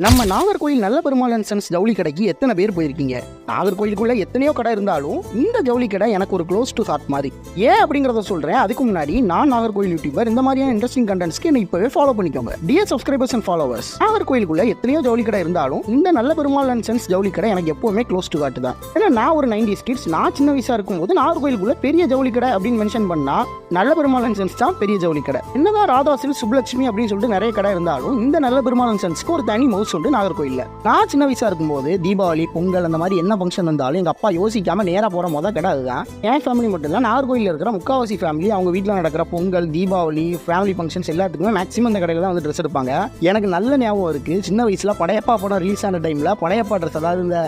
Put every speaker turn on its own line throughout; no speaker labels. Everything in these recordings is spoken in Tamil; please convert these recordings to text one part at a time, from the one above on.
நம்ம நாகர்கோயில் நல்ல பெருமாள் அண்ட் சன்ஸ் ஜவுளி கடைக்கு எத்தனை பேர் போயிருக்கீங்க? நாகர்கோயிலுக்குள்ள எத்தனையோ கடை இருந்தாலும் இந்த ஜவுளி கடை எனக்கு ஒரு க்ளோஸ் டு ஹார்ட் மாதிரி. ஏன் அப்படிங்கிறத சொல்றேன். அதுக்கு முன்னாடி நான் நாகர்கோயில் யூடியூபர். இந்த மாதிரியான இன்ட்ரெஸ்டிங் கண்டென்ட்ஸ்க்கு என்ன இப்பவே ஃபாலோ பண்ணிக்கோங்க. டியர் சப்ஸ்கிரைபர்ஸ் அண்ட் ஃபாலோவர்ஸ், நாகர்கோயிலுக்குள்ள எத்தனையோ ஜவுளி கடை இருந்தாலும் இந்த நல்ல பெருமாள் அண்ட் சன்ஸ் ஜவுளி கடை எனக்கு எப்பவுமே க்ளோஸ் டு ஹார்ட் தான். ஏன்னா நான் ஒரு 90s கிட்ஸ். நான் சின்ன வயசா இருக்கும்போது நாகர்கோயிலுக்குள்ள பெரிய ஜவுளி கடை அப்படின்னு மென்ஷன் பண்ணா நல்ல பெருமாள் அண்ட் சன்ஸ் தான் பெரிய ஜவுளி கடை. என்னதான் ராதாசில் சுப்லட்சுமி அப்படின்னு சொல்லிட்டு நிறைய கடை இருந்தாலும் இந்த நல்ல பெருமாள் அண்ட் சன்ஸ்க்கு ஒரு தனி மவுஸ் உண்டு நாகர்கோயில்ல. நான் சின்ன வயசா இருக்கும்போது தீபாவளி, பொங்கல் அந்த மாதிரி என்ன ஃபங்க்ஷன் வந்தாலும் எங்க அப்பா யோசிக்காம நேரா போற முத கடை அதுதான். என் ஃபேமிலி மட்டும் இல்ல, நாகர்கோயில்ல இருக்கிற முக்காவாசி ஃபேமிலி அவங்க வீட்டில் நடக்கிற பொங்கல், தீபாவளி, ஃபேமிலி ஃபங்க்ஷன்ஸ் எல்லாத்துக்குமே மேக்ஸிமம் இந்த கடையில தான் வந்து ட்ரெஸ் எடுப்பாங்க. எனக்கு நல்ல ஞாபகம் இருக்கு. சின்ன வயசுல படையப்பா படம் ரிலீஸ் ஆன டைம்ல படையப்பா ட்ரெஸ், அதாவது இந்த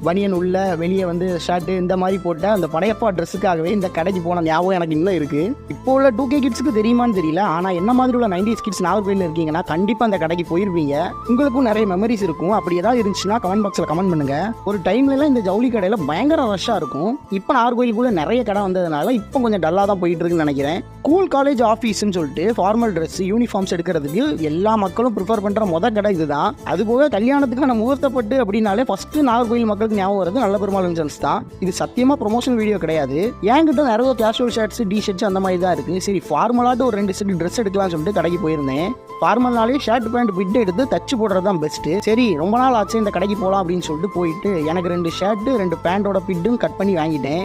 பனியன் உள்ள வெளியே வந்து ஷர்ட்டு இந்த மாதிரி போட்ட அந்த படையப்பா ட்ரெஸ்ஸுக்காகவே இந்த கடைக்கு போன ஞாபகம் எனக்கு இன்னும் இருக்கு. இப்போ உள்ள 2K கிட்ஸுக்கு தெரியுமான்னு தெரியல, ஆனால் என்ன மாதிரி உள்ள 90s கிட்ஸ் நாகர்கோயிலில் இருக்கீங்கன்னா கண்டிப்பாக அந்த கடைக்கு போயிருப்பீங்க. உங்களுக்கும் நிறைய மெமரிஸ் இருக்கும். அப்படி ஏதாவது இருந்துச்சுன்னா கமெண்ட் பாக்ஸில் கமெண்ட் பண்ணுங்க. ஒரு டைம்லலாம் இந்த ஜவுளி கடையில் பயங்கர ரஷ்ஷாக இருக்கும். இப்போ நாகர்கோயிலுக்குள்ள நிறைய கடை வந்ததுனால இப்போ கொஞ்சம் டல்லாக தான் போயிட்டு இருக்குன்னு நினைக்கிறேன். ஸ்கூல், காலேஜ், ஆஃபீஸ்ன்னு சொல்லிட்டு ஃபார்மல் ட்ரெஸ், யூனிஃபார்ம்ஸ் எடுக்கிறதுக்கு எல்லா மக்களும் ப்ரிஃபர் பண்ணுற மொதல் கடை இதுதான். அதுபோக கல்யாணத்துக்கான முகூர்த்தப்பட்டு அப்படின்னாலே ஃபர்ஸ்ட் நாகர்கோயில் மக்களுக்கு ஞாபகம் வருது நல்ல பெருமாள் அண்ட் சன்ஸ் தான். இது சத்தியமா ப்ரொமோஷன் வீடியோ கிடையாது. என்கிட்ட நிறைய கேஷுவல் ஷர்ட்ஸ், டி ஷர்ட்ஸ் அந்த மாதிரி தான் இருக்கு. சரி, ஃபார்மலாட்டு ஒரு 2 செட் ட்ரெஸ் எடுக்கலாம்னு சொல்லிட்டு கடைக்கு போயிருந்தேன். ஃபார்மல்னாலே ஷர்ட் பேண்ட் பிட் எடுத்து தச்சு போடுறது தான் பெஸ்ட். சரி, ரொம்ப நாள் ஆச்சு இந்த கடைக்கு போகலாம் அப்படின்னு சொல்லிட்டு போயிட்டு எனக்கு 2 ஷர்ட்டு 2 பேண்டோட பிட்டும் கட் பண்ணி வாங்கிட்டேன்.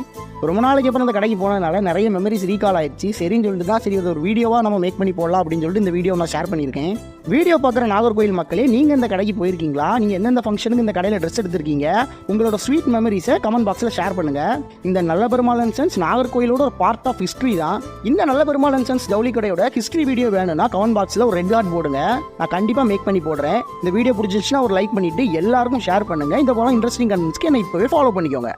ரொம்ப நாளைக்கு அப்புறம் இந்த கடைக்கு போனதுனால நிறைய மெமரிஸ் ரீகால் ஆயிடுச்சு. சரின்னு சொல்லிட்டு தான் சரி ஒரு வீடியோவாக நம்ம மேக் பண்ணி போடலாம் அப்படின்னு சொல்லிட்டு இந்த வீடியோ நான் ஷேர் பண்ணியிருக்கேன். வீடியோ பார்க்குற நாகர்கோயில் மக்களே, நீங்கள் இந்த கடைக்கு போயிருக்கீங்களா? நீங்கள் எந்தெந்த ஃபங்க்ஷனுக்கு இந்த கடையில் ட்ரெஸ் எடுத்திருக்கீங்க? உங்களோட ஸ்வீட் மெமரிஸை கமெண்ட் பாக்ஸில் ஷேர் பண்ணுங்கள். இந்த நல்ல பெருமாள் அண்ட் சன்ஸ் நாகர்கோயிலோட ஒரு பார்ட் ஆஃப் ஹிஸ்ட்ரி தான். இந்த நல்ல பெருமாள் அண்ட் சன்ஸ் ஜவுளி கடையோட ஹிஸ்ட்ரி வீடியோ வேணும்னா கமெண்ட் பாக்ஸில் ஒரு ரெட் கார்டு போடுங்க. நான் கண்டிப்பாக மேக் பண்ணி போடுறேன். இந்த வீடியோ பிடிச்சிருச்சுன்னா ஒரு லைக் பண்ணிட்டு எல்லாருக்கும் ஷேர் பண்ணுங்கள். இந்த போல இன்ட்ரெஸ்டிங் கண்டென்ட்ஸ்க்கு என்னை இப்போவே ஃபாலோ பண்ணிக்கோங்க.